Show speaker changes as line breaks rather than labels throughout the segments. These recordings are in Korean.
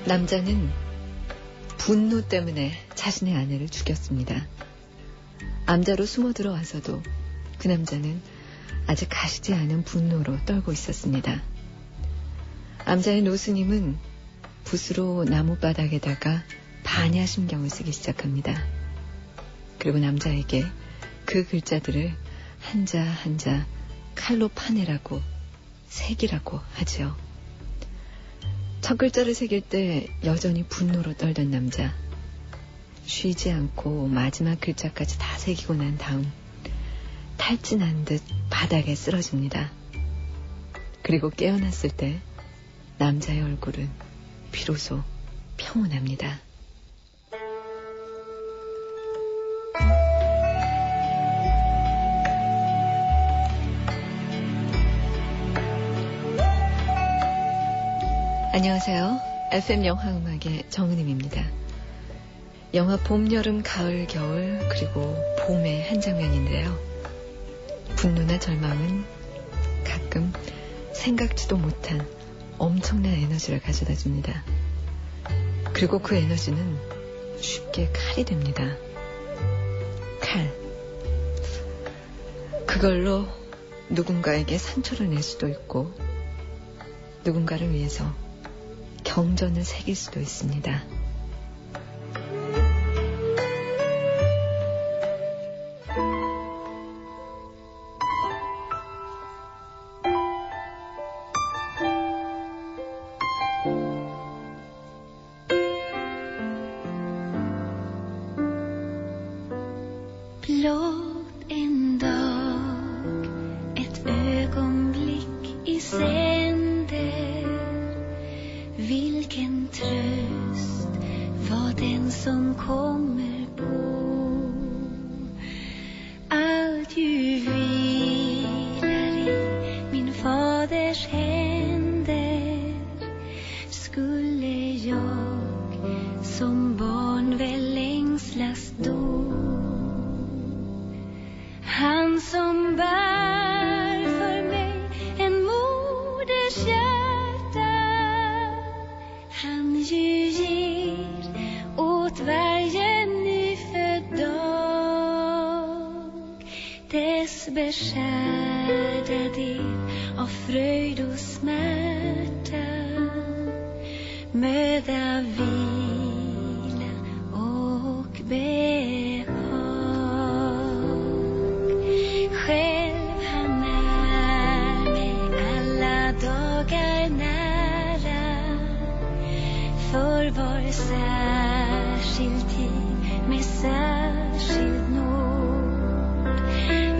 남자는 분노 때문에 자신의 아내를 죽였습니다. 암자로 숨어 들어와서도 그 남자는 아직 가시지 않은 분노로 떨고 있었습니다. 암자의 노스님은 붓으로 나무바닥에다가 반야심경을 쓰기 시작합니다. 그리고 남자에게 그 글자들을 한자 한자 칼로 파내라고 새기라고 하지요. 첫 글자를 새길 때 여전히 분노로 떨던 남자. 쉬지 않고 마지막 글자까지 다 새기고 난 다음 탈진한 듯 바닥에 쓰러집니다. 그리고 깨어났을 때 남자의 얼굴은 비로소 평온합니다. 안녕하세요. FM 영화음악의 정은임입니다. 영화 봄, 여름, 가을, 겨울 그리고 봄의 한 장면인데요. 분노나 절망은 가끔 생각지도 못한 엄청난 에너지를 가져다 줍니다. 그리고 그 에너지는 쉽게 칼이 됩니다. 칼. 그걸로 누군가에게 상처를 낼 수도 있고 누군가를 위해서 경전을 새길 수도 있습니다.
Blott en dag, ett ögonblick i sänder. Vilken tröst var den som kommer på. Allt ju vilar i min faders händer. Skulle jag som barn väl längslas då. Han som bär för mig en moders hjärta. Han ju ger åt varje nyfödd dag dess beskärda del av fröjd och smärta. Möda, vila och behag. Själv han är mig alla dagar nära. För var särskild tid med särskild nåd.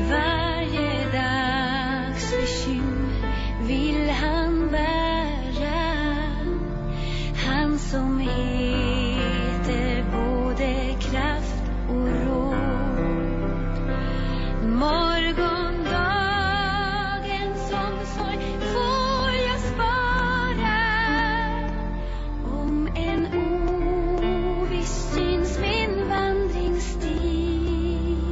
Varje dags bekymmer vill han bära. Han som heter både kraft och råd. Morgondagens omsorg får jag spara. Om en oviss syns min vandringsstig.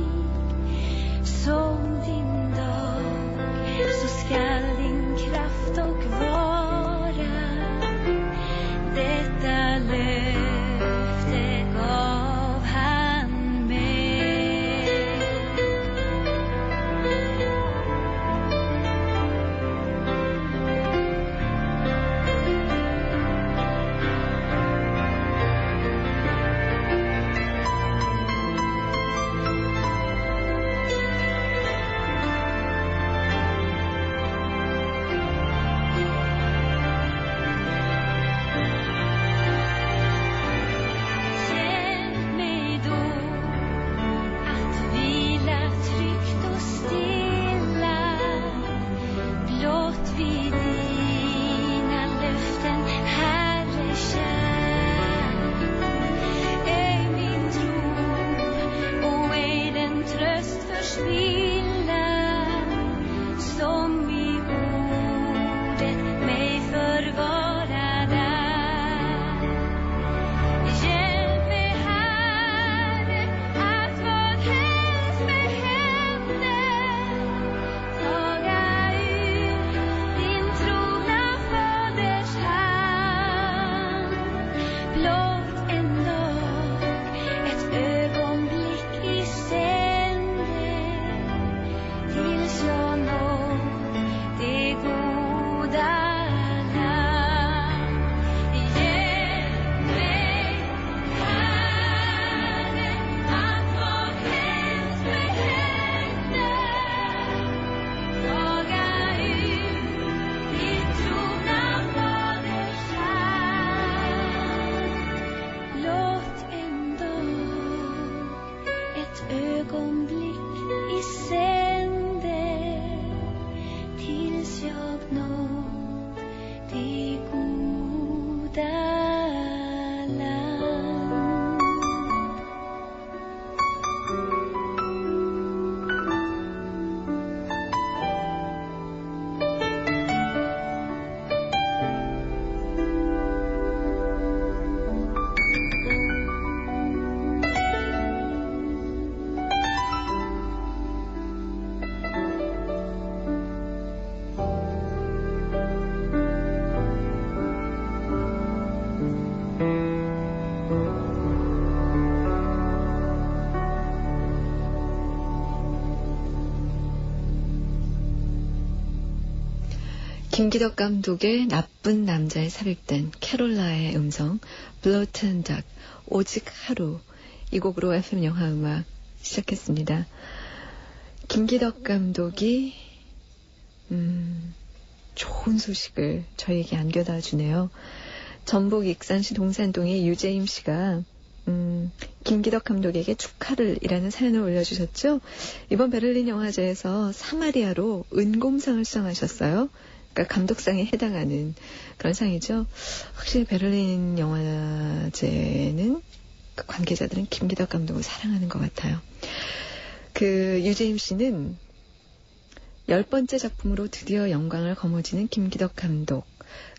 김기덕 감독의 나쁜 남자에 삽입된 캐롤라의 음성 Blood and Dark 오직 하루 이 곡으로 FM 영화음악 시작했습니다. 김기덕 감독이 좋은 소식을 저희에게 안겨다 주네요. 전북 익산시 동산동의 유재임 씨가 김기덕 감독에게 축하를 이라는 사연을 올려주셨죠. 이번 베를린 영화제에서 사마리아로 은곰상을 수상하셨어요. 그러니까 감독상에 해당하는 그런 상이죠. 확실히 베를린 영화제는 그 관계자들은 김기덕 감독을 사랑하는 것 같아요. 그 유재임 씨는 10번째 작품으로 드디어 영광을 거머쥐는 김기덕 감독.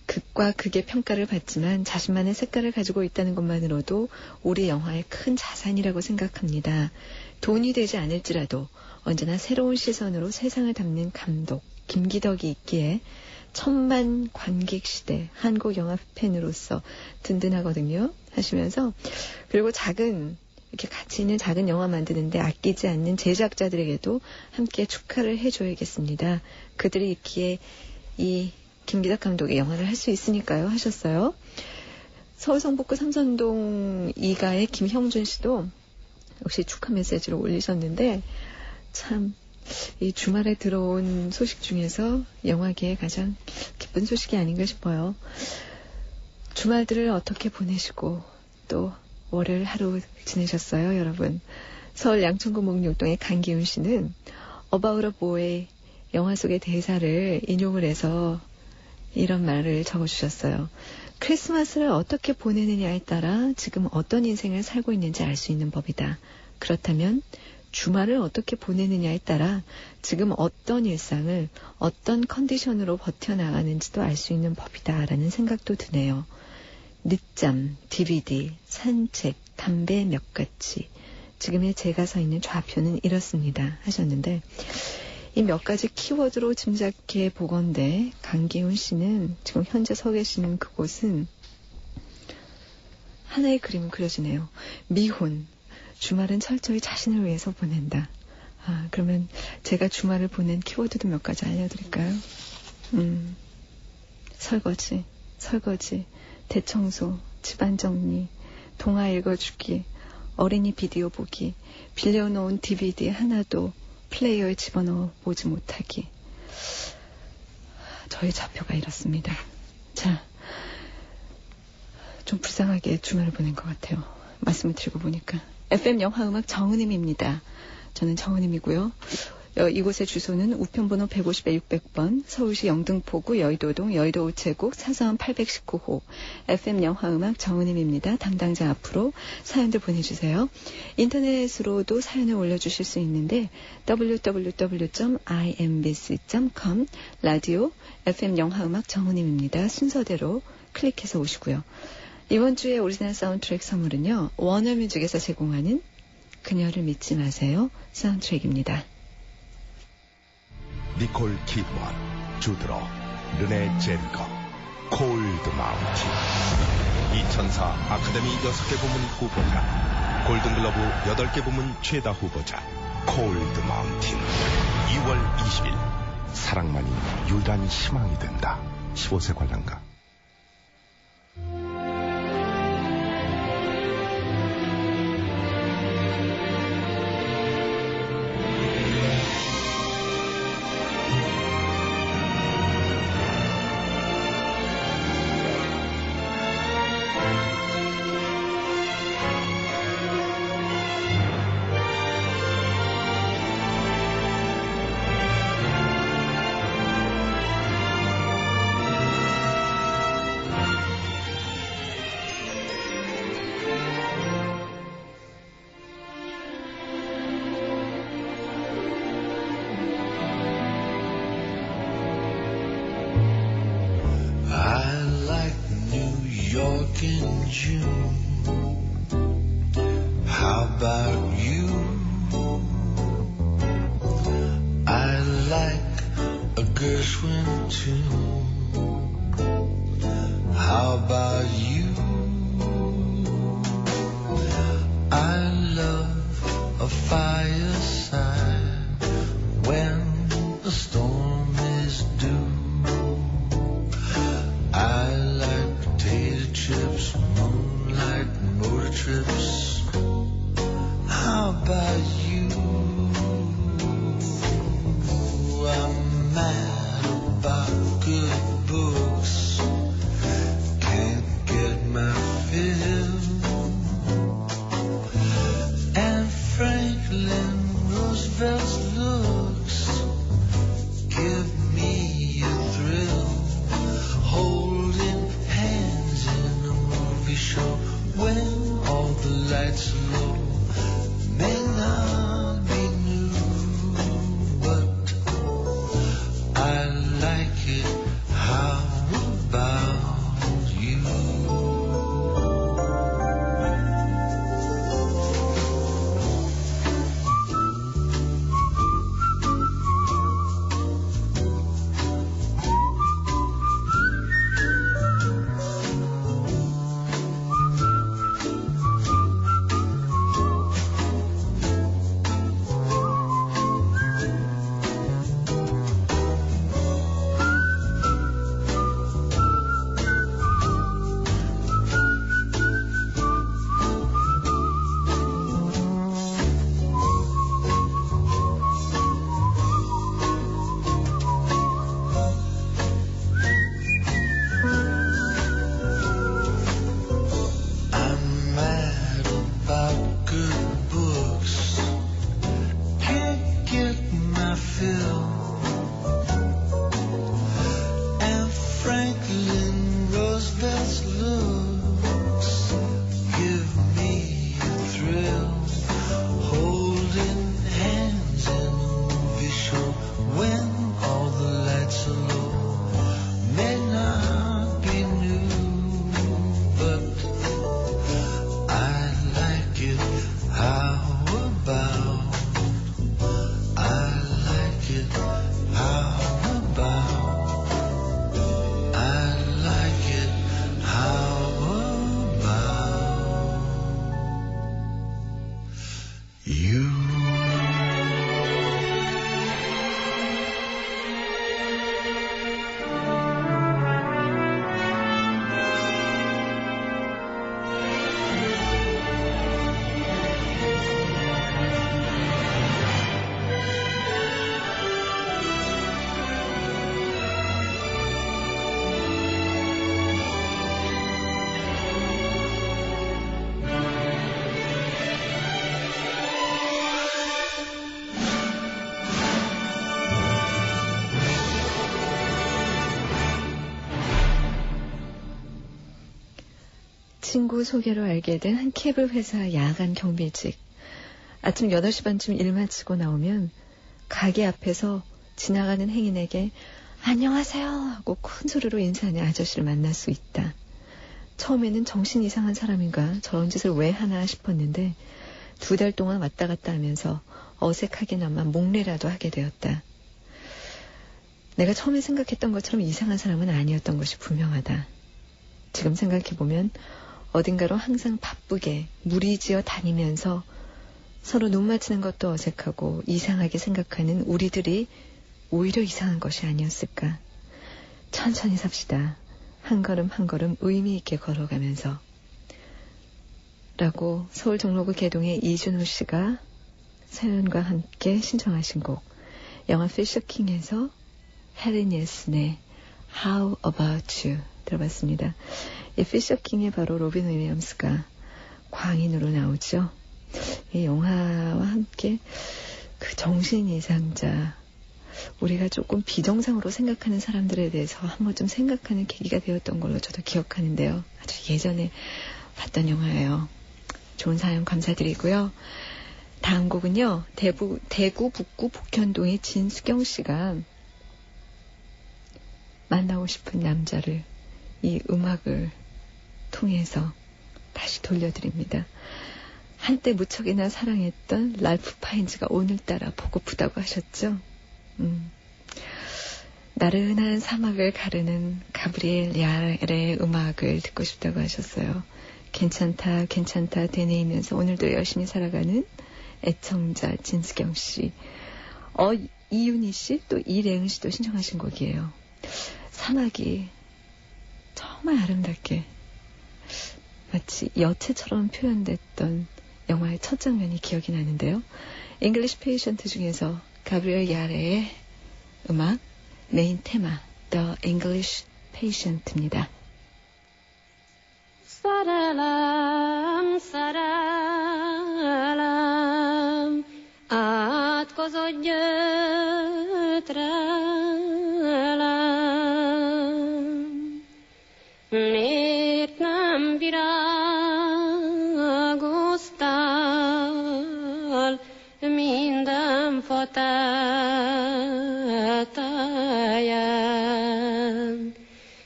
극과 극의 평가를 받지만 자신만의 색깔을 가지고 있다는 것만으로도 우리 영화의 큰 자산이라고 생각합니다. 돈이 되지 않을지라도 언제나 새로운 시선으로 세상을 담는 감독 김기덕이 있기에 천만 관객 시대 한국 영화 팬으로서 든든하거든요 하시면서, 그리고 이렇게 가치 있는 작은 영화 만드는데 아끼지 않는 제작자들에게도 함께 축하를 해줘야겠습니다. 그들이 있기에 이 김기덕 감독의 영화를 할 수 있으니까요 하셨어요. 서울 성북구 삼선동 2가의 김형준 씨도 역시 축하 메시지를 올리셨는데, 참 이 주말에 들어온 소식 중에서 영화계에 가장 기쁜 소식이 아닌가 싶어요. 주말들을 어떻게 보내시고 또 월요일 하루 지내셨어요, 여러분? 서울 양천구 목록동의 강기훈 씨는 About a Boy 영화 속의 대사를 인용을 해서 이런 말을 적어주셨어요. 크리스마스를 어떻게 보내느냐에 따라 지금 어떤 인생을 살고 있는지 알 수 있는 법이다. 그렇다면 주말을 어떻게 보내느냐에 따라 지금 어떤 일상을 어떤 컨디션으로 버텨나가는지도 알 수 있는 법이다 라는 생각도 드네요. 늦잠, DVD, 산책, 담배 몇 가지. 지금의 제가 서 있는 좌표는 이렇습니다 하셨는데, 이 몇 가지 키워드로 짐작해 보건대 강기훈 씨는 지금 현재 서 계시는 그곳은 하나의 그림이 그려지네요. 미혼. 주말은 철저히 자신을 위해서 보낸다. 그러면 제가 주말을 보낸 키워드도 몇 가지 알려드릴까요? 설거지, 대청소, 집안 정리, 동화 읽어주기, 어린이 비디오 보기, 빌려놓은 DVD 하나도 플레이어에 집어넣어 보지 못하기. 저의 좌표가 이렇습니다. 자, 좀 불쌍하게 주말을 보낸 것 같아요. 말씀을 드리고 보니까. FM 영화음악 정은임입니다. 저는 정은임이고요. 이곳의 주소는 우편번호 150-600번, 서울시 영등포구 여의도동 여의도 우체국 사서원 819호, FM 영화음악 정은임입니다. 담당자 앞으로 사연들 보내주세요. 인터넷으로도 사연을 올려주실 수 있는데 www.imbc.com 라디오 FM 영화음악 정은임입니다. 순서대로 클릭해서 오시고요. 이번 주에 오리지널 사운드트랙 선물은요, 워너뮤직에서 제공하는 그녀를 믿지 마세요 사운드트랙입니다.
니콜 키드먼, 주드로, 르네 제리거, 콜드 마운틴. 2004 아카데미 6개 부문 후보자, 골든글러브 8개 부문 최다 후보자, 콜드 마운틴. 2월 20일. 사랑만이 유일한 희망이 된다. 15세 관람가.
In June, how about you? I like a Gershwin tune. How about you? I love a fireside when a storm is due. ships, moonlight motor trips. How about you? I'm mad about good books. Can't get my fill. And Franklin Roosevelt's looks give me a thrill. Holding hands in a movie show when all the lights are low. May not be new, but I like it. How about you? I'm mad about good books. Can't get my fill. And Franklin Roosevelt's looks give me a thrill. Holding hands in a movie show when all the lights are low. May not be new, but I like it. How about? I like it. How about? I like it. How about you?
친구 소개로 알게 된 한 케이블 회사 야간 경비직. 아침 8시 반쯤 일 마치고 나오면 가게 앞에서 지나가는 행인에게 안녕하세요 하고 큰 소리로 인사하는 아저씨를 만날 수 있다. 처음에는 정신 이상한 사람인가 저런 짓을 왜 하나 싶었는데 2달 동안 왔다 갔다 하면서 어색하게나마 목례라도 하게 되었다. 내가 처음에 생각했던 것처럼 이상한 사람은 아니었던 것이 분명하다. 지금 생각해보면 어딘가로 항상 바쁘게 무리지어 다니면서 서로 눈 맞추는 것도 어색하고 이상하게 생각하는 우리들이 오히려 이상한 것이 아니었을까. 천천히 삽시다. 한 걸음 한 걸음 의미 있게 걸어가면서. 라고 서울 종로구 개동의 이준호 씨가 사연과 함께 신청하신 곡 영화 피셔킹에서 헬렌 닐슨의 How About You 들어봤습니다. 이 피셔킹에 바로 로빈 윌리엄스가 광인으로 나오죠. 이 영화와 함께 그 정신 이상자, 우리가 조금 비정상으로 생각하는 사람들에 대해서 한번 좀 생각하는 계기가 되었던 걸로 저도 기억하는데요. 아주 예전에 봤던 영화예요. 좋은 사연 감사드리고요. 다음 곡은요. 대구 북구 북현동의 진수경 씨가 만나고 싶은 남자를 이 음악을 통해서 다시 돌려드립니다. 한때 무척이나 사랑했던 랄프 파인즈가 오늘따라 보고프다고 하셨죠. 나른한 사막을 가르는 가브리엘 야렐의 음악을 듣고 싶다고 하셨어요. 괜찮다 괜찮다 되뇌이면서 오늘도 열심히 살아가는 애청자 진수경 씨, 이윤희 씨, 또 이래은 씨도 신청하신 곡이에요. 사막이 정말 아름답게 마치 여체처럼 표현됐던 영화의 첫 장면이 기억이 나는데요. 잉글리시 페이션트 중에서 가브리엘 야레의 음악 메인 테마 The English Patient입니다.
Szerelem, szerelem, átkozott gyötrelem. Miért nem virágoztál minden fa tetején?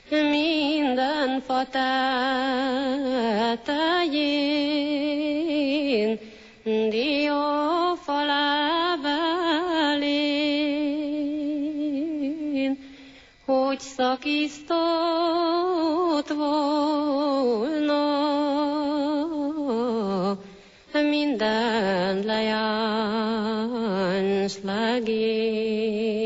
Minden fa tetején, diófa levelén, hogy szakított volna minden lejáns legény.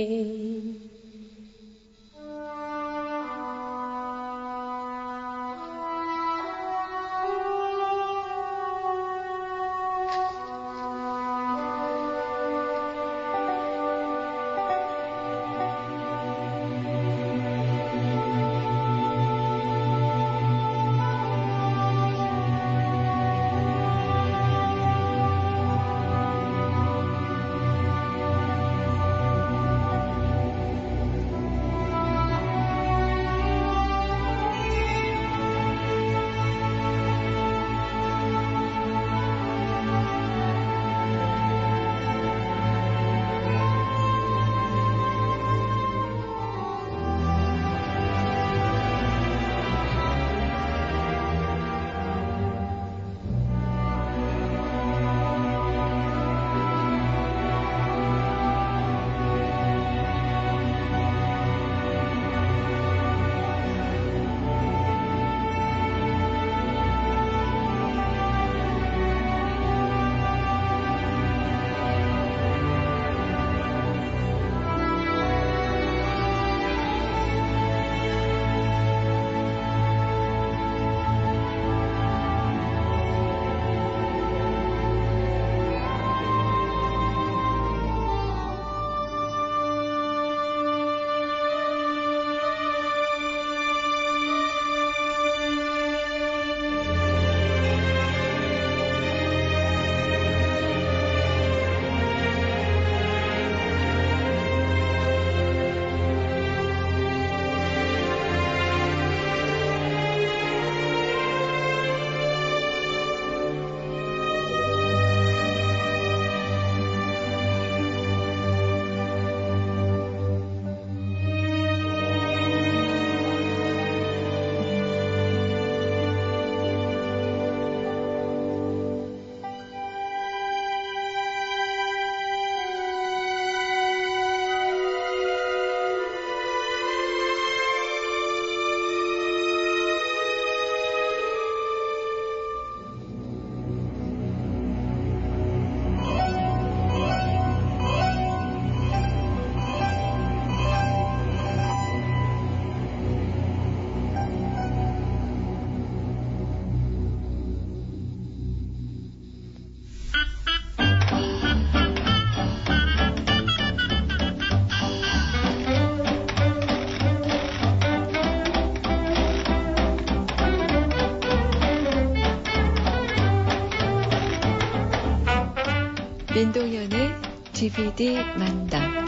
민동현의 DVD 만담.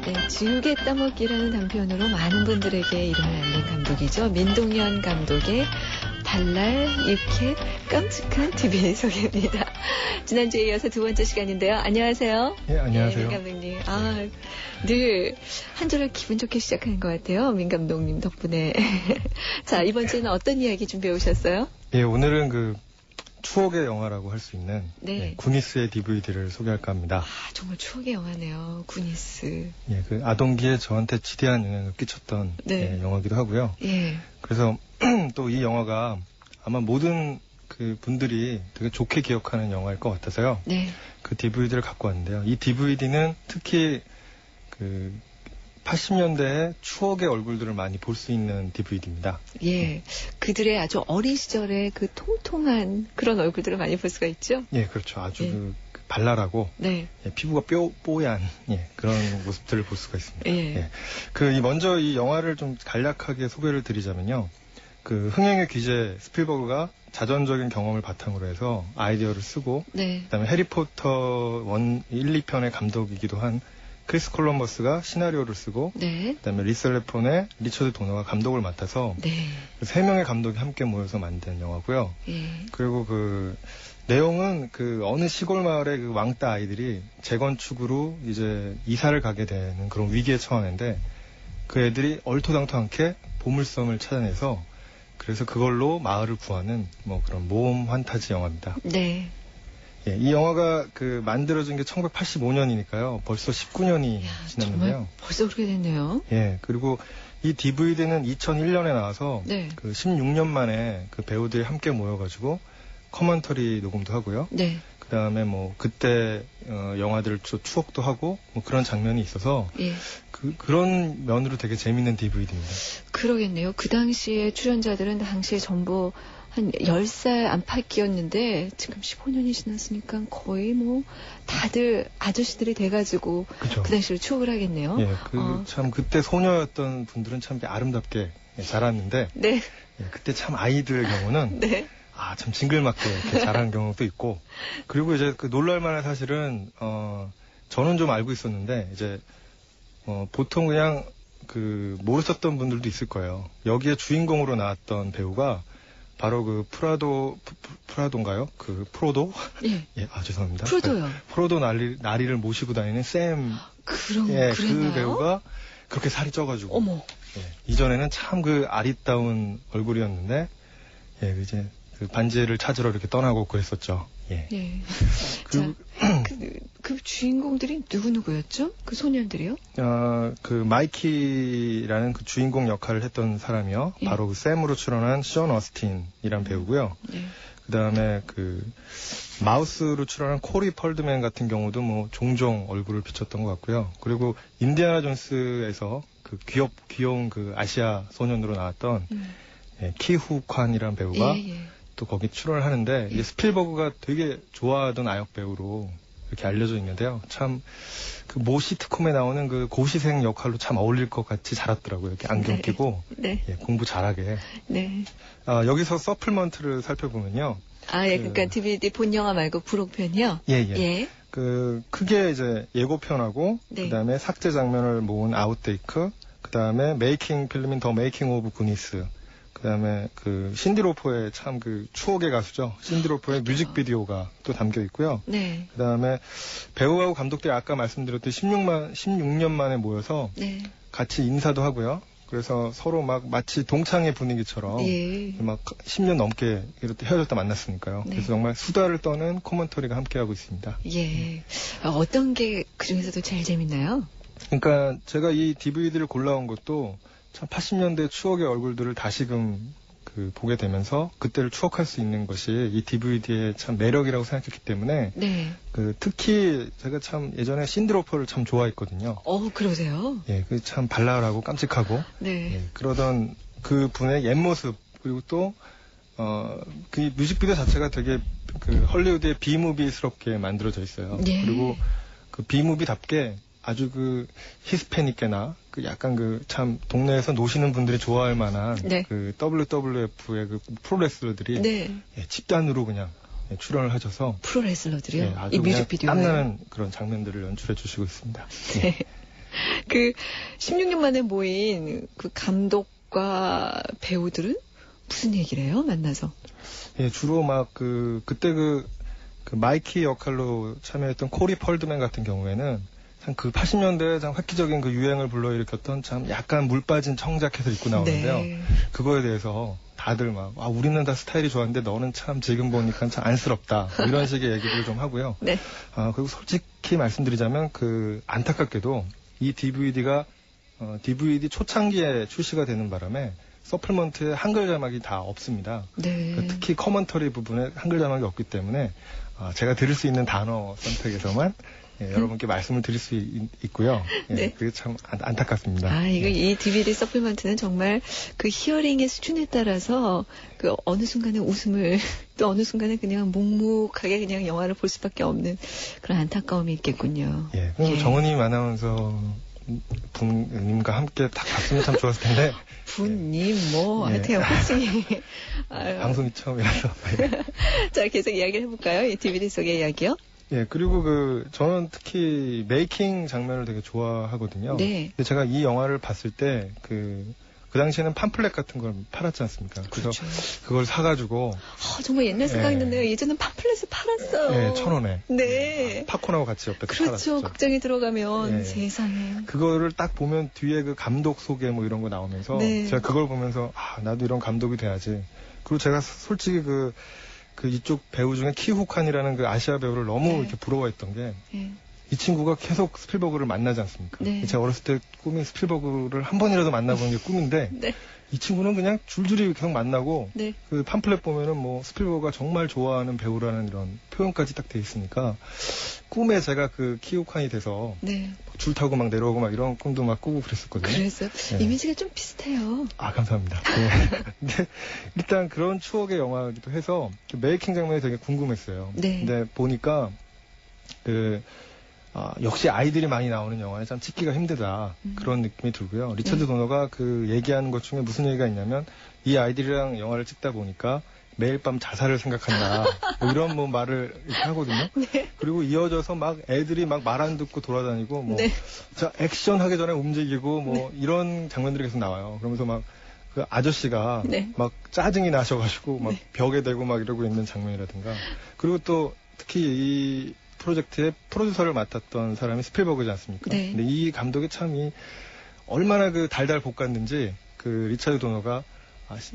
네, 지우개 따먹기라는 단편으로 많은 분들에게 이름을 알린 감독이죠. 민동현 감독의 발랄, 유쾌, 깜찍한 TV 소개입니다. 지난주에 이어서 두 번째 시간인데요. 안녕하세요.
예, 안녕하세요.
민 감독님. 늘 한 주를 기분 좋게 시작하는 것 같아요. 민 감독님 덕분에. 자, 이번 주에는 어떤 이야기 준비해 오셨어요?
예, 오늘은 그 추억의 영화라고 할 수 있는
네.
구니스의 DVD를 소개할까 합니다.
정말 추억의 영화네요. 구니스.
예, 그 아동기에 저한테 지대한 영향을 끼쳤던
네.
영화기도 하고요.
예.
그래서 또 이 영화가 아마 모든 그 분들이 되게 좋게 기억하는 영화일 것 같아서요.
네.
그 DVD를 갖고 왔는데요. 이 DVD는 특히 그 80년대의 추억의 얼굴들을 많이 볼 수 있는 DVD입니다.
예. 그들의 아주 어린 시절의 그 통통한 그런 얼굴들을 많이 볼 수가 있죠?
예, 그렇죠. 아주
예.
그 발랄하고
네.
예, 피부가 뽀얀 그런 모습들을 볼 수가 있습니다.
예.
먼저 이 영화를 좀 간략하게 소개를 드리자면요. 그 흥행의 귀재 스필버그가 자전적인 경험을 바탕으로 해서 아이디어를 쓰고
네.
그다음에 해리포터 1, 2편의 감독이기도 한 크리스 콜럼버스가 시나리오를 쓰고
네.
그다음에 리셀레폰의 리처드 도너가 감독을 맡아서
네.
세 명의 감독이 함께 모여서 만든 영화고요.
예.
그리고 그 내용은 그 어느 시골 마을의 그 왕따 아이들이 재건축으로 이제 이사를 가게 되는 그런 위기에 처하는데 그 애들이 얼토당토않게 보물섬을 찾아내서 그래서 그걸로 마을을 구하는 뭐 그런 모험 환타지 영화입니다.
네.
예, 이 영화가 그 만들어진 게 1985년이니까요. 벌써 19년이 지났는데요.
정말 벌써 그렇게 됐네요.
예, 그리고 이 DVD는 2001년에 나와서
네.
그 16년 만에 그 배우들이 함께 모여가지고 커먼터리 녹음도 하고요.
네.
그 다음에 뭐 그때 영화들 추억도 하고 뭐 그런 장면이 있어서
예.
그런 면으로 되게 재밌는 DVD입니다.
그러겠네요. 그 당시에 출연자들은 당시에 전부 한 10살 안팎이었는데 지금 15년이 지났으니까 거의 뭐 다들 아저씨들이 돼가지고
그죠.
그 당시를 추억을 하겠네요.
예, 참 그때 소녀였던 분들은 참 아름답게 자랐는데
네.
예, 그때 참 아이들의 경우는
네.
참 징글맞게 이렇게 자란 경우도 있고 그리고 이제 그 놀랄만한 사실은 저는 좀 알고 있었는데 이제 보통 그냥 그 모르셨던 분들도 있을 거예요. 여기에 주인공으로 나왔던 배우가 바로 그 프라도인가요? 그 프로도?
예.
예, 죄송합니다.
프로도요.
프로도 나리를 모시고 다니는 샘.
그랬나요?
그 배우가 그렇게 살이 쪄가지고.
어머.
예, 이전에는 참 그 아리따운 얼굴이었는데, 예, 이제 그 반지를 찾으러 이렇게 떠나고 그랬었죠. 예.
예. 그 주인공들이 누구였죠? 그 소년들이요?
그 마이키라는 그 주인공 역할을 했던 사람이요.
예.
바로 그 샘으로 출연한 션 어스틴이란 배우고요.
예.
그 다음에 그 마우스로 출연한 코리 펄드맨 같은 경우도 뭐 종종 얼굴을 비췄던 것 같고요. 그리고 인디아나 존스에서 그 귀여운 그 아시아 소년으로 나왔던 예, 키후 칸이란 배우가 또 거기 출연을 하는데 이게 스필버그가 되게 좋아하던 아역 배우로 이렇게 알려져 있는데요. 참 그 모 시트콤에 나오는 그 고시생 역할로 참 어울릴 것 같이 자랐더라고요. 이렇게 안경 끼고
네.
예, 공부 잘하게.
네.
여기서 서플먼트를 살펴보면요.
예, 그러니까 DVD 본 영화 말고 부록편이요?
예. 그 크게 이제 예고편하고
네.
그다음에 삭제 장면을 모은 아웃테이크, 그다음에 메이킹 필름인 더 메이킹 오브 구니스. 그다음에 그 신디로퍼의 참 그 추억의 가수죠. 신디로퍼의 뮤직비디오가 또 담겨 있고요.
네.
그다음에 배우하고 감독들이 아까 말씀드렸듯이 16년 만에 모여서
네.
같이 인사도 하고요. 그래서 서로 막 마치 동창의 분위기처럼
예.
막 10년 넘게 이렇게 헤어졌다 만났으니까요.
네.
그래서 정말 수다를 떠는 코멘터리가 함께하고 있습니다.
예. 어떤 게 그중에서도 제일 재밌나요?
그러니까 제가 이 DVD를 골라온 것도 참 80년대 추억의 얼굴들을 다시금 보게 되면서 그때를 추억할 수 있는 것이 이 DVD의 참 매력이라고 생각했기 때문에
네.
특히 제가 참 예전에 신디로퍼를 참 좋아했거든요.
그러세요?
예, 그 참 발랄하고 깜찍하고
네.
예, 그러던 그 분의 옛 모습 그리고 또 그 뮤직비디오 자체가 되게 그 헐리우드의 비무비스럽게 만들어져 있어요.
예.
그리고 그 비무비답게 아주 그 히스패닉계나 그 약간 그 참 동네에서 노시는 분들이 좋아할 만한
네.
그 WWF의 그 프로레슬러들이
네.
예, 집단으로 그냥 출연을 하셔서
프로레슬러들이요?
예, 아주
이
그냥
뮤직비디오에.
땀나는 그런 장면들을 연출해 주시고 있습니다.
네. 그 16년 만에 모인 그 감독과 배우들은 무슨 얘기를 해요? 만나서.
예, 주로 막 그때 그 마이키 역할로 참여했던 코리 펄드맨 같은 경우에는 참 그 80년대에 참 획기적인 그 유행을 불러일으켰던 참 약간 물 빠진 청자켓을 입고 나오는데요.
네.
그거에 대해서 다들 막 우리는 다 스타일이 좋았는데 너는 참 지금 보니까 참 안쓰럽다. 뭐 이런 식의 얘기를 좀 하고요.
네.
그리고 솔직히 말씀드리자면 안타깝게도 이 DVD가 DVD 초창기에 출시가 되는 바람에 서플먼트에 한글 자막이 다 없습니다.
네.
그러니까 특히 커먼터리 부분에 한글 자막이 없기 때문에 제가 들을 수 있는 단어 선택에서만 예, 여러분께 말씀을 드릴 수 있고요. 예,
네.
그게 참 안타깝습니다.
아, 이거
예.
이 DVD 서플먼트는 정말 그 히어링의 수준에 따라서 그 어느 순간에 웃음을 또 어느 순간에 그냥 묵묵하게 그냥 영화를 볼 수밖에 없는 그런 안타까움이 있겠군요.
예, 그리고
예.
정은임 아나운서 분님과 함께 딱 봤으면 참 좋았을 텐데
분님 뭐
예.
하여튼 호칭이 아유.
방송이 처음이라서.
자, 계속 이야기를 해볼까요? 이 DVD 속의 이야기요?
예, 그리고 저는 특히 메이킹 장면을 되게 좋아하거든요.
네.
근데 제가 이 영화를 봤을 때 그 당시에는 팜플렛 같은 걸 팔았지 않습니까? 그래서
그렇죠.
그걸 사가지고
정말 옛날 생각이
예.
나네요. 예전엔 팜플렛을 팔았어요.
예, 1,000원에.
네.
팝콘하고 같이 옆에
그렇죠.
팔았죠.
극장에 들어가면
예.
세상에.
그거를 딱 보면 뒤에 그 감독 소개 뭐 이런 거 나오면서
네.
제가 그걸 보면서 나도 이런 감독이 돼야지. 그리고 제가 솔직히 그 이쪽 배우 중에 키후칸이라는 그 아시아 배우를 너무
네.
이렇게 부러워했던 게 이
예.
친구가 계속 스필버그를 만나지 않습니까?
네.
제가 어렸을 때 꿈이 스필버그를 한 번이라도 만나보는 게 꿈인데
네.
이 친구는 그냥 줄줄이 계속 만나고
네.
그 팜플렛 보면은 뭐 스필버그가 정말 좋아하는 배우라는 이런 표현까지 딱 돼 있으니까 꿈에 제가 그 키후칸이 돼서
네.
줄 타고 막 내려오고 막 이런 꿈도 막 꾸고 그랬었거든요.
그래서
네.
이미지가 좀 비슷해요.
감사합니다. 네. 근데 일단 그런 추억의 영화이기도 해서 그 메이킹 장면이 되게 궁금했어요.
네.
근데 보니까 역시 아이들이 많이 나오는 영화에 참 찍기가 힘들다. 그런 느낌이 들고요. 리처드
네.
도너가 그 얘기하는 것 중에 무슨 얘기가 있냐면 이 아이들이랑 영화를 찍다 보니까 매일 밤 자살을 생각한다. 뭐 이런 뭐 말을 이렇게 하거든요.
네.
그리고 이어져서 막 애들이 막 말 안 듣고 돌아다니고 뭐
네.
자 액션 하기 전에 움직이고 뭐 이런 장면들이 계속 나와요. 그러면서 막 그 아저씨가
네.
막 짜증이 나셔가지고 막
네.
벽에 대고 막 이러고 있는 장면이라든가 그리고 또 특히 이 프로젝트의 프로듀서를 맡았던 사람이 스필버그지 않습니까?
네.
근데 이 감독이 참 얼마나 그 달달 볶았는지 그 리차드 도너가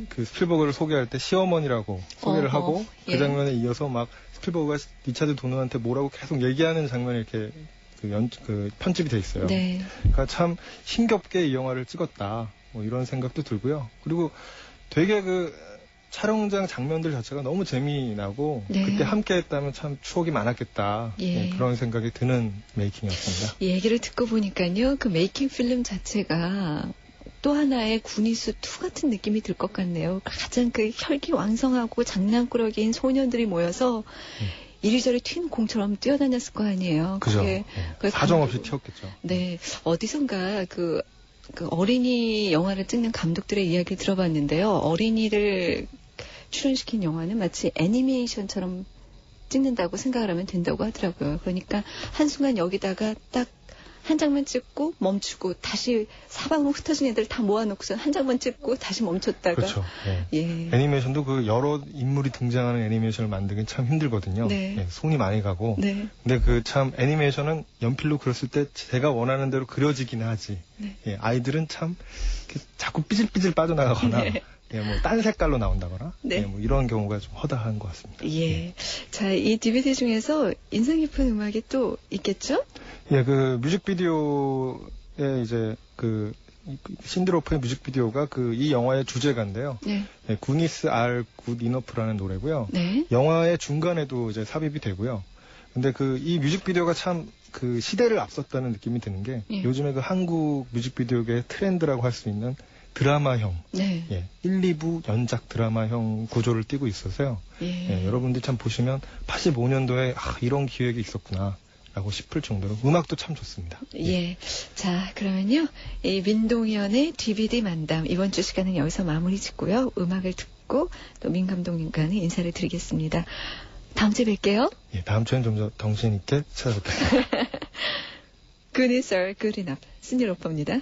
그 스필버그를 소개할 때 시어머니라고 소개를
어허,
하고
예.
그 장면에 이어서 막 스필버그가 리차드 도너한테 뭐라고 계속 얘기하는 장면이 이렇게 편집이 돼 있어요.
네.
그러니까 참 힘겹게 이 영화를 찍었다. 뭐 이런 생각도 들고요. 그리고 되게 촬영장 장면들 자체가 너무 재미나고
네.
그때 함께 했다면 참 추억이 많았겠다.
예.
그런 생각이 드는 메이킹이었습니다.
이 얘기를 듣고 보니까요. 그 메이킹 필름 자체가 또 하나의 군이수 2 같은 느낌이 들 것 같네요. 가장 그 혈기왕성하고 장난꾸러기인 소년들이 모여서 이리저리 튀는 공처럼 뛰어다녔을 거 아니에요.
그죠.
그게 그
사정없이 튀었겠죠.
네. 어디선가 그 어린이 영화를 찍는 감독들의 이야기를 들어봤는데요. 어린이를 출연시킨 영화는 마치 애니메이션처럼 찍는다고 생각을 하면 된다고 하더라고요. 그러니까 한순간 여기다가 딱 한 장면 찍고 멈추고 다시 사방으로 흩어진 애들 다 모아놓고서 한 장면 찍고 다시 멈췄다가
그렇죠. 예.
예.
애니메이션도 그 여러 인물이 등장하는 애니메이션을 만들긴 참 힘들거든요.
네.
예, 손이 많이 가고.
네.
근데 참 애니메이션은 연필로 그렸을 때 제가 원하는 대로 그려지긴 하지.
네.
예, 아이들은 참 이렇게 자꾸 삐질삐질 빠져나가거나
네.
예, 뭐 딴 색깔로 나온다거나
네.
예, 뭐 이런 경우가 좀 허다한 것 같습니다.
예. 자, 이 DVD 중에서 인상 깊은 음악이 또 있겠죠?
예, 그 뮤직비디오에 이제 신드로퍼의 뮤직비디오가 이 영화의 주제가인데요.
네.
예, 구니스 알 굿 이너프라는 노래고요.
네.
영화의 중간에도 이제 삽입이 되고요. 근데 이 뮤직비디오가 참 시대를 앞섰다는 느낌이 드는 게
예.
요즘에 한국 뮤직비디오계의 트렌드라고 할 수 있는 드라마형,
네.
1, 2부 연작 드라마형 구조를 띠고 있어서요.
예.
여러분들이 참 보시면 85년도에 이런 기획이 있었구나 라고 싶을 정도로 음악도 참 좋습니다.
예. 자, 그러면요. 이 민동현의 DVD 만담 이번 주 시간은 여기서 마무리 짓고요. 음악을 듣고 또 민 감독님과는 인사를 드리겠습니다. 다음 주에 뵐게요.
예, 다음 주엔 좀 더 정신 있게 찾아뵙겠습니다.
Good is all good enough. 신디 로퍼입니다.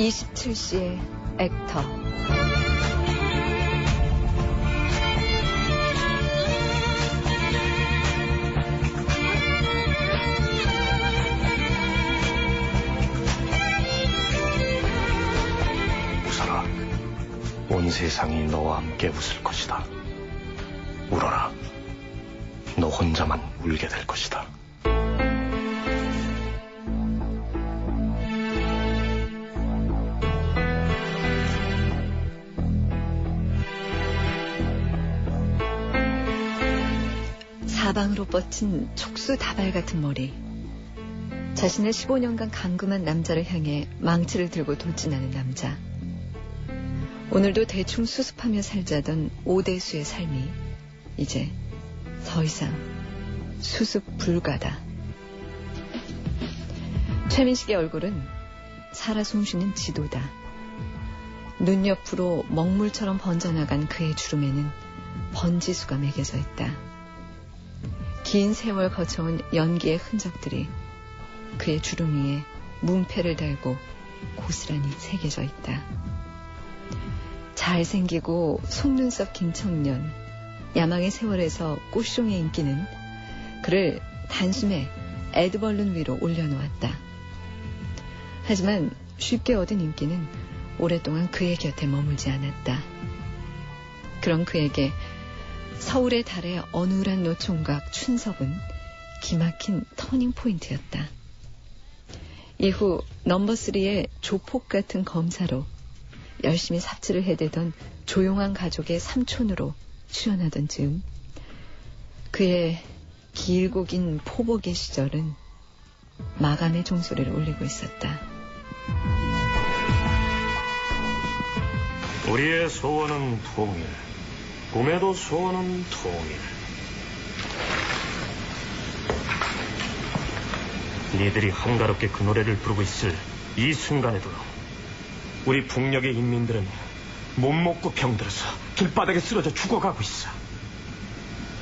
27시의 액터.
웃어라. 온 세상이 너와 함께 웃을 것이다. 울어라. 너 혼자만 울게 될 것이다.
사방으로 뻗친 촉수 다발 같은 머리. 자신의 15년간 감금한 남자를 향해 망치를 들고 돌진하는 남자. 오늘도 대충 수습하며 살자던 오대수의 삶이 이제 더 이상 수습 불가다. 최민식의 얼굴은 살아 숨쉬는 지도다. 눈 옆으로 먹물처럼 번져나간 그의 주름에는 번지수가 매겨져 있다. 긴 세월 거쳐온 연기의 흔적들이 그의 주름 위에 문패를 달고 고스란히 새겨져 있다. 잘생기고 속눈썹 긴 청년, 야망의 세월에서 꼬숑의 인기는 그를 단숨에 에드벌룬 위로 올려놓았다. 하지만 쉽게 얻은 인기는 오랫동안 그의 곁에 머물지 않았다. 그런 그에게 서울의 달의 어눌한 노총각 춘섭은 기막힌 터닝포인트였다. 이후 넘버3의 조폭 같은 검사로 열심히 삽질을 해대던 조용한 가족의 삼촌으로 출연하던 즈음 그의 길고 긴 포복의 시절은 마감의 종소리를 울리고 있었다.
우리의 소원은 통일. 꿈에도 소원은 통일. 니들이 한가롭게 그 노래를 부르고 있을 이 순간에도 우리 북녘의 인민들은 못 먹고 병들어서 길바닥에 쓰러져 죽어가고 있어.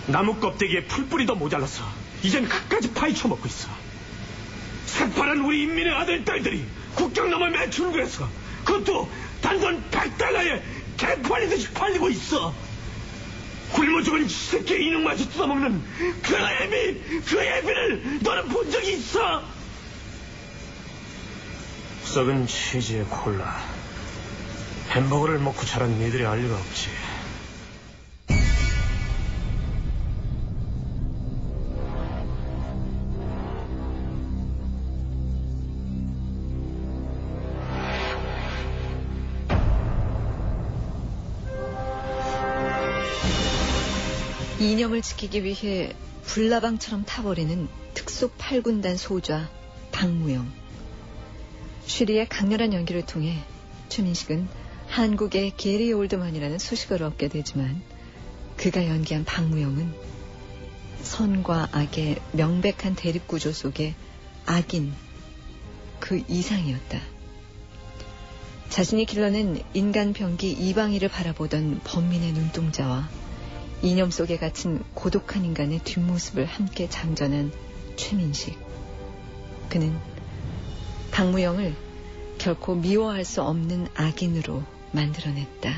나무 껍데기에 풀뿌리도 모자라서 이젠 끝까지 파헤쳐 먹고 있어. 새파란 우리 인민의 아들 딸들이 국경 넘어 매출을 해서 그것도 단돈 $100에 개 팔리듯이 팔리고 있어. 굶어 죽은 새끼 인육마저 뜯어먹는 그 애비를 너는 본 적이 있어? 썩은 치즈에 콜라, 햄버거를 먹고 자란 니들이 알 리가 없지.
이념을 지키기 위해 불나방처럼 타버리는 특수 8군단 소좌 박무영. 쉬리의 강렬한 연기를 통해 최민식은 한국의 게리 올드만이라는 수식어를 얻게 되지만 그가 연기한 박무영은 선과 악의 명백한 대립구조 속에 악인 그 이상이었다. 자신이 길러낸 인간 병기 이방희를 바라보던 범민의 눈동자와 이념 속에 갇힌 고독한 인간의 뒷모습을 함께 장전한 최민식. 그는 박무영을 결코 미워할 수 없는 악인으로 만들어냈다.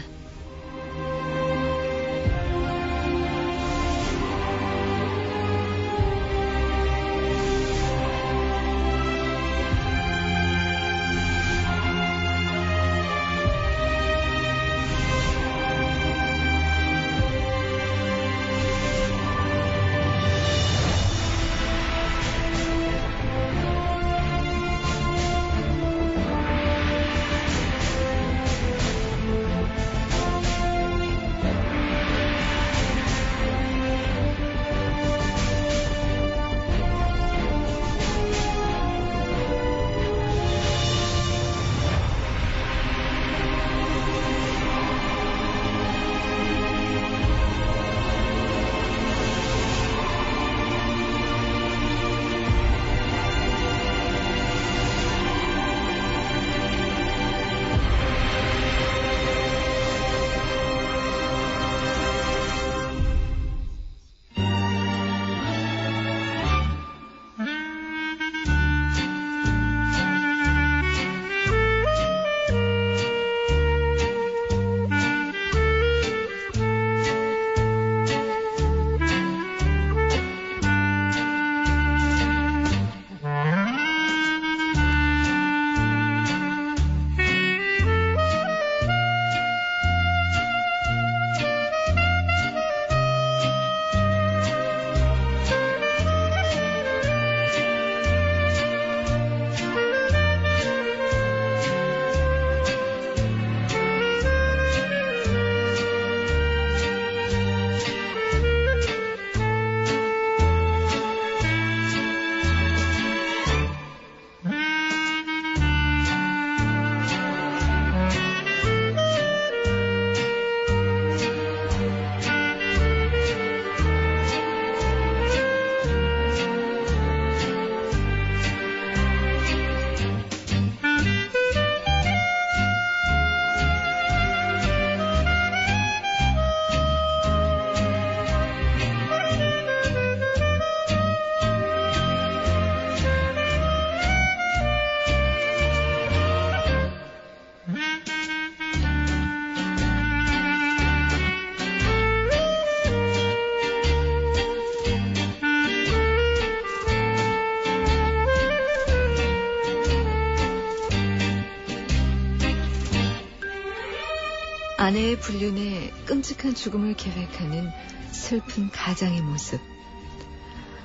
아내의 불륜에 끔찍한 죽음을 계획하는 슬픈 가장의 모습.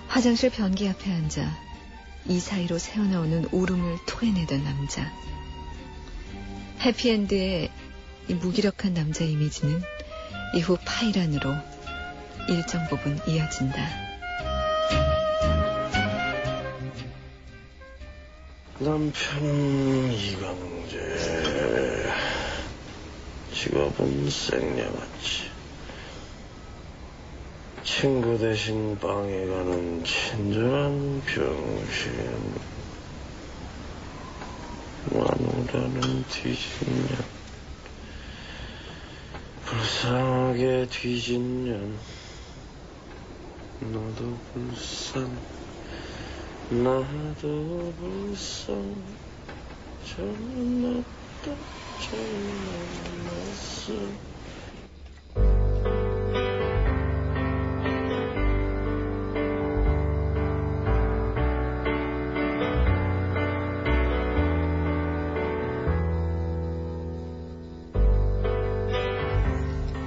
화장실 변기 앞에 앉아 이 사이로 새어나오는 울음을 토해내던 남자. 해피엔드의 이 무기력한 남자 이미지는 이후 파이란으로 일정 부분 이어진다.
남편 이강재, 직업은 생녀같이, 친구 대신 방에 가는 친절한 병신, 마누라는 뒤진 년, 불쌍하게 뒤진 년, 너도 불쌍, 나도 불쌍, 잘났다 잘났어.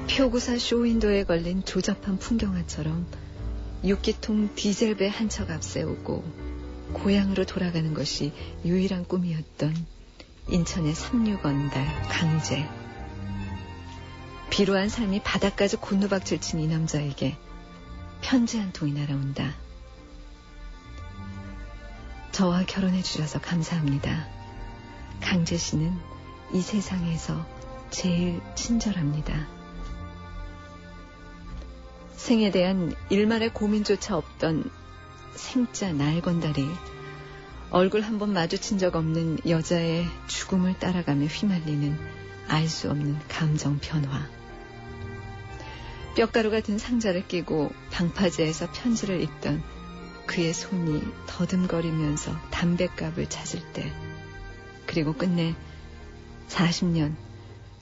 표구사 쇼윈도에 걸린 조잡한 풍경화처럼 6기통 디젤배 한 척 앞세우고 고향으로 돌아가는 것이 유일한 꿈이었던 인천의 3.6언달 강재. 비루한 삶이 바닥까지 곤두박질 친 이 남자에게 편지 한 통이 날아온다. 저와 결혼해 주셔서 감사합니다. 강재 씨는 이 세상에서 제일 친절합니다. 생에 대한 일말의 고민조차 없던 생자 날건달이 얼굴 한 번 마주친 적 없는 여자의 죽음을 따라가며 휘말리는 알 수 없는 감정 변화. 뼈가루가 든 상자를 끼고 방파제에서 편지를 읽던 그의 손이 더듬거리면서 담뱃갑을 찾을 때, 그리고 끝내 40년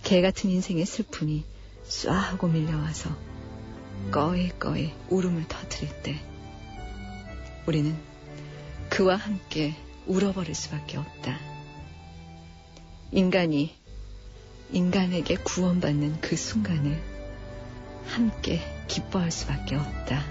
개같은 인생의 슬픔이 쏴 하고 밀려와서 꺼이 울음을 터뜨릴 때, 우리는 그와 함께 울어버릴 수밖에 없다. 인간이 인간에게 구원받는 그 순간을 함께 기뻐할 수밖에 없다.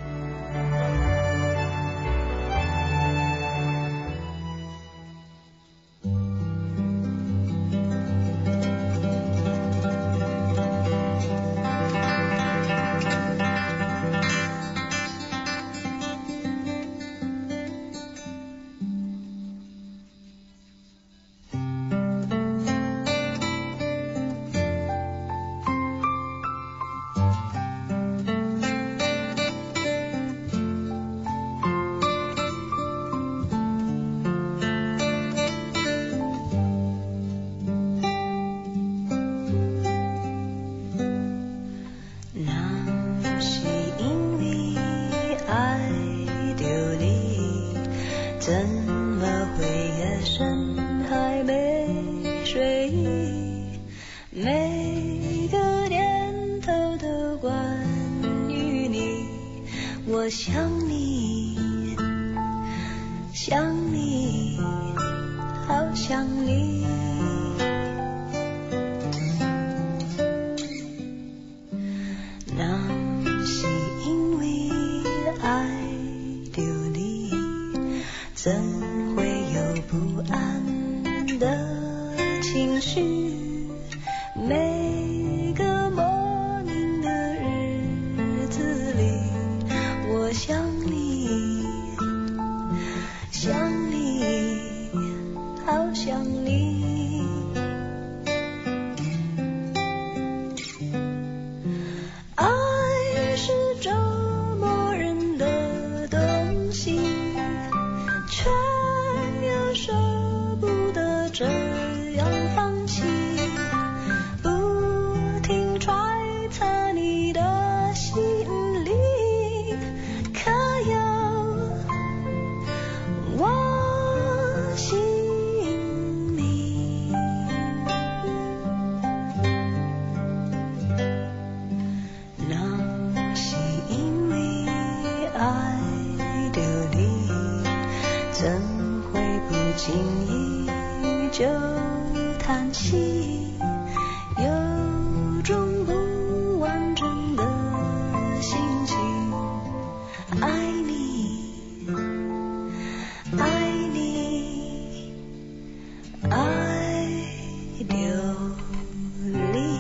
种不完整的心情，爱你，爱你，爱流离。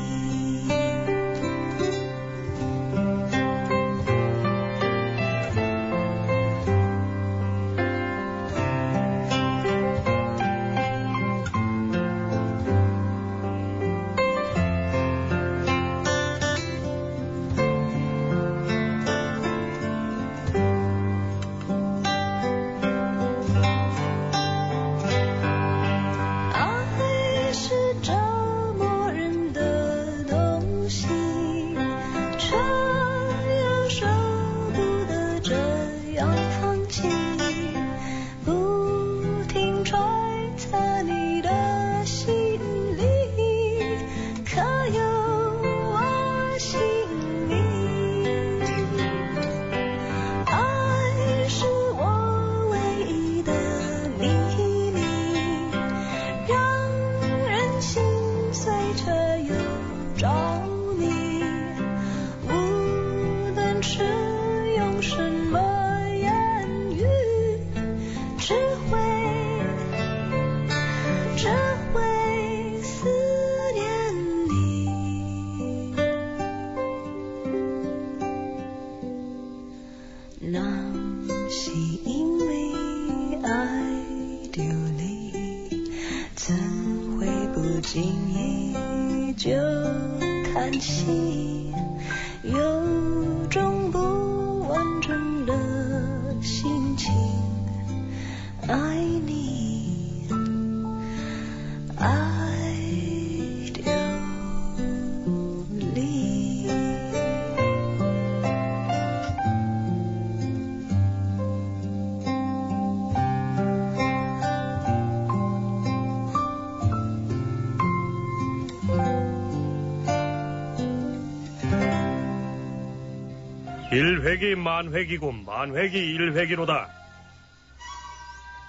爱是折磨人的东西，却又舍不得这样放弃，不停揣测你的心里，可有我心里。爱是我唯一的秘密，让人心碎却又着迷，无论是用什么言语，只会思念你。那是因为爱流离，怎会不经意就叹息，有种不完整的心情，爱你，爱流离。
일획이 만획이고 만획이 일획이로다.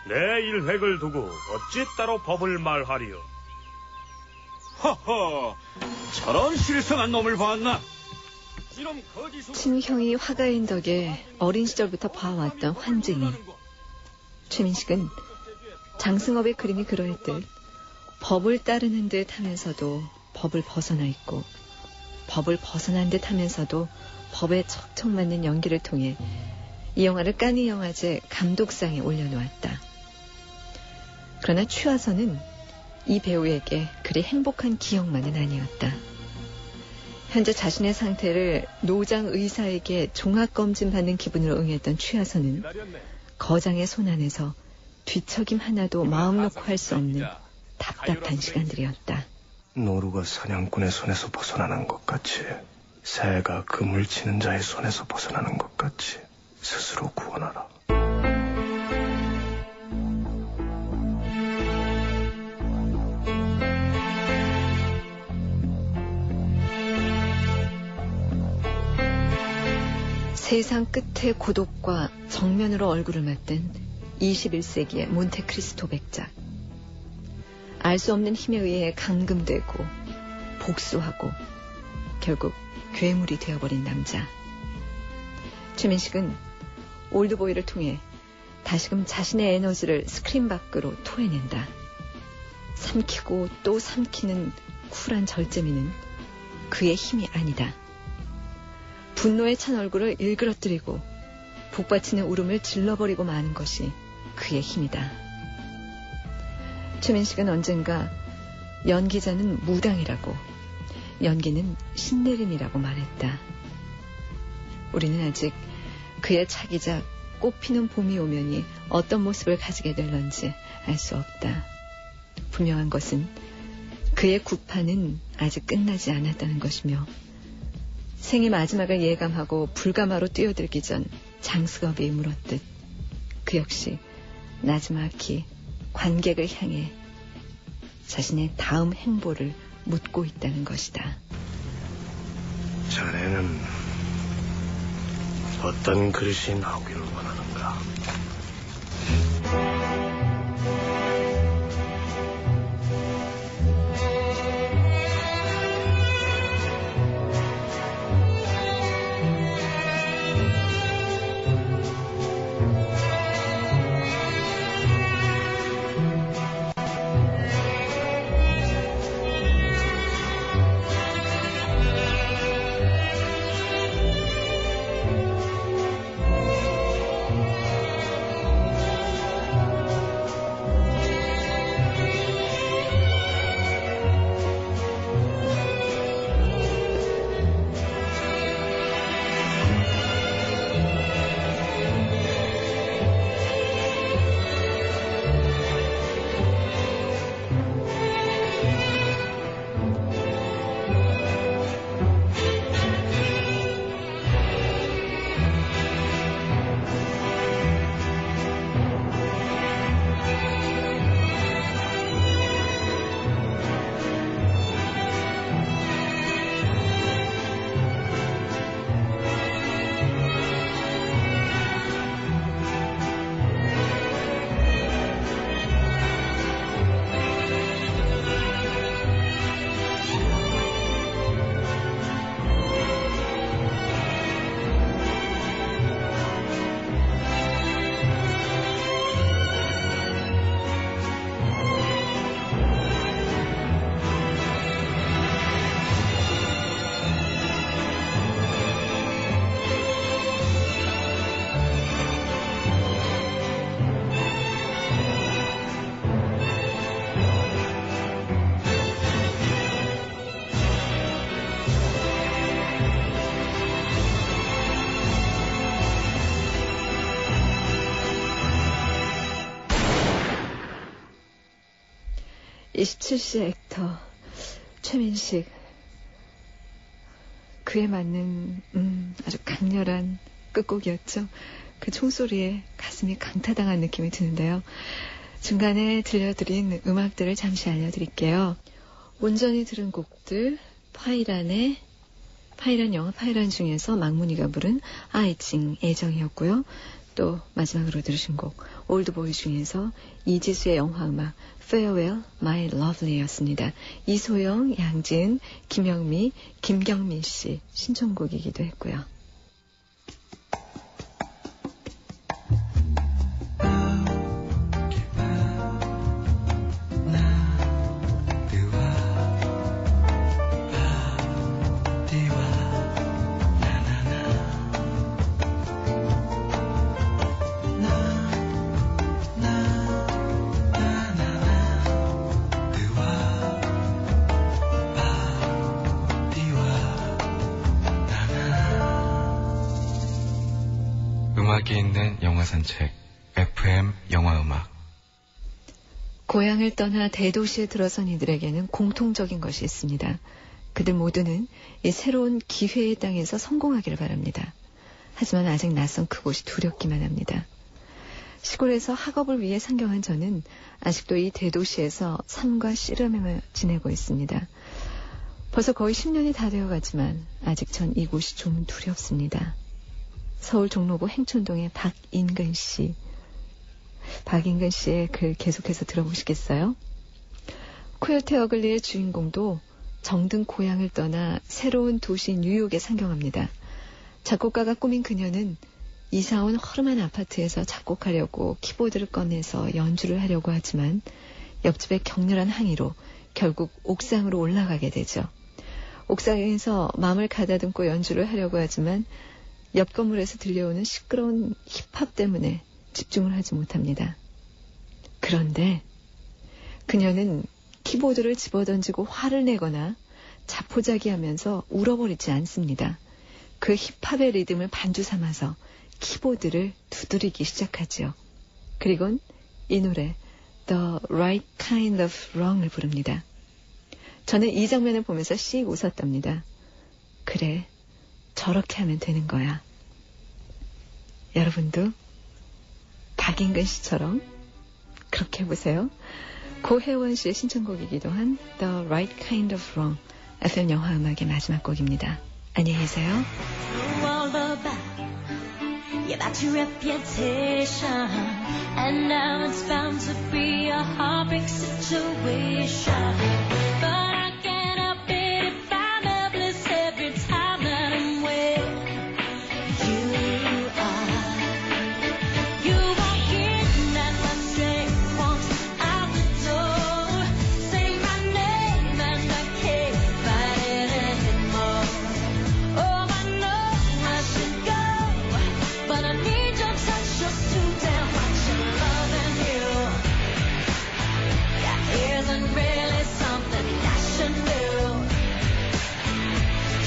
내 일획을 두고 어찌 따로 법을 말하리요?
허허, 저런 실성한 놈을 봤나? 이놈 거지
친형이 화가인 덕에 어린 시절부터 봐왔던 환쟁이. 최민식은 장승업의 그림이 그러했듯 법을 따르는 듯 하면서도 법을 벗어나 있고, 법을 벗어난 듯 하면서도 법에 척척 맞는 연기를 통해 이 영화를 까니 영화제 감독상에 올려놓았다. 그러나 취화선은 이 배우에게 그리 행복한 기억만은 아니었다. 현재 자신의 상태를 노장 의사에게 종합검진 받는 기분으로 응했던 취화선은 거장의 손 안에서 뒤척임 하나도 마음 놓고 할 수 없는 답답한 시간들이었다.
노루가 사냥꾼의 손에서 벗어나는 것 같이, 새가 그물 치는 자의 손에서 벗어나는 것 같이 스스로 구원하라.
세상 끝의 고독과 정면으로 얼굴을 맞댄 21세기의 몬테크리스토 백작. 알 수 없는 힘에 의해 감금되고 복수하고 결국 괴물이 되어버린 남자. 최민식은 올드보이를 통해 다시금 자신의 에너지를 스크린 밖으로 토해낸다. 삼키고 또 삼키는 쿨한 절제미는 그의 힘이 아니다. 분노에 찬 얼굴을 일그러뜨리고 북받치는 울음을 질러버리고 마는 것이 그의 힘이다. 최민식은 언젠가 연기자는 무당이라고, 연기는 신내림이라고 말했다. 우리는 아직 그의 차기작 꽃피는 봄이 오면이 어떤 모습을 가지게 될런지 알 수 없다. 분명한 것은 그의 구판은 아직 끝나지 않았다는 것이며, 생의 마지막을 예감하고 불가마로 뛰어들기 전 장승업이 물었듯 그 역시 나지막히 관객을 향해 자신의 다음 행보를 묻고 있다는 것이다.
자네는 어떤 그릇이 나오기를 원하는가?
27세 액터 최민식, 그에 맞는 아주 강렬한 끝곡이었죠. 그 총소리에 가슴이 강타당한 느낌이 드는데요. 중간에 들려드린 음악들을 잠시 알려드릴게요. 온전히 들은 곡들, 파이란 영화 파이란 중에서 망문이가 부른 아이칭 애정이었고요. 또 마지막으로 들으신 곡 올드보이 중에서 이지수의 영화음악 Farewell My Lovely였습니다. 이소영, 양지은, 김영미, 김경민 씨 신청곡이기도 했고요.
음악이 있는 영화 산책 FM 영화음악.
고향을 떠나 대도시에 들어선 이들에게는 공통적인 것이 있습니다. 그들 모두는 이 새로운 기회의 땅에서 성공하기를 바랍니다. 하지만 아직 낯선 그곳이 두렵기만 합니다. 시골에서 학업을 위해 상경한 저는 아직도 이 대도시에서 삶과 씨름하며 지내고 있습니다. 벌써 거의 10년이 다 되어가지만 아직 전 이곳이 좀 두렵습니다. 서울 종로구 행촌동의 박인근 씨. 박인근 씨의 글 계속해서 들어보시겠어요? 코요테 어글리의 주인공도 정든 고향을 떠나 새로운 도시 뉴욕에 상경합니다. 작곡가가 꾸민 그녀는 이사온 허름한 아파트에서 작곡하려고 키보드를 꺼내서 연주를 하려고 하지만 옆집의 격렬한 항의로 결국 옥상으로 올라가게 되죠. 옥상에서 마음을 가다듬고 연주를 하려고 하지만 옆 건물에서 들려오는 시끄러운 힙합 때문에 집중을 하지 못합니다. 그런데 그녀는 키보드를 집어던지고 화를 내거나 자포자기하면서 울어버리지 않습니다. 그 힙합의 리듬을 반주 삼아서 키보드를 두드리기 시작하지요. 그리곤 이 노래 The Right Kind of Wrong을 부릅니다. 저는 이 장면을 보면서 씩 웃었답니다. 그래, 저렇게 하면 되는 거야. 여러분도 박인근 씨처럼 그렇게 해보세요. 고혜원 씨의 신청곡이기도 한 The Right Kind of Wrong, FM 영화음악의 마지막 곡입니다. 안녕히 계세요.
all about your reputation, and now it's bound to be a heartbreak situation. But I can't help it if I'm helpless every time that I'm with you. You walk in and my strength walks out the door. Say my name and I can't fight it anymore. Oh, I know I should go, but I need your touch just to damn much loving you. That isn't really something I should do.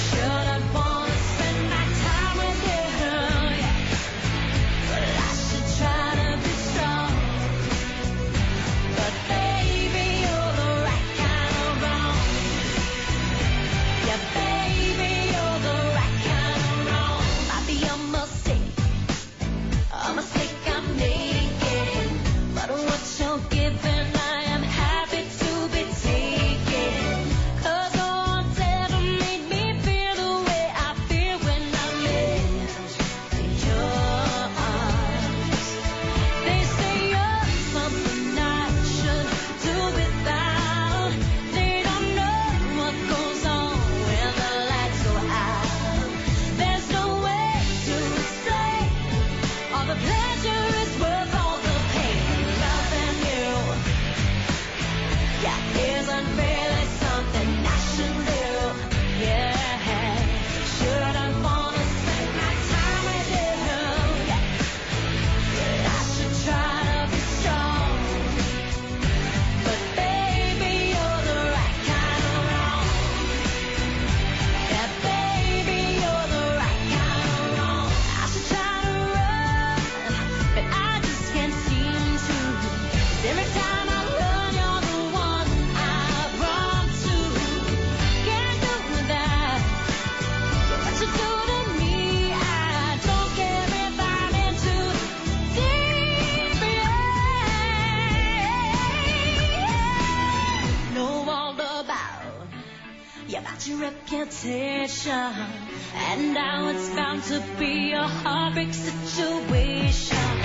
Should I wanna spend my time with you? Yeah. But I should try to be strong. But baby, you're the right kind of wrong. Yeah, baby, you're the right kind of wrong. Might be a mistake I'm making. But what you're giving, I am happy to be taking. 'Cause all ever made me feel the way I feel when I'm in your arms. They say you're something I should do without. They don't know what goes on when the lights go out. There's no way to explain. All the pleasure is worth all the pain. Loving you, yeah, isn't really something I should do. Yeah, should I wanna spend my time with you? Yeah, but I should try to be strong. But baby, you're the right kind of wrong. Yeah, baby, you're the right kind of wrong. I should try to run, but I just can't seem to. 'Cause every time I run, you're the one I about your reputation, and now it's bound to be a heartbreak situation.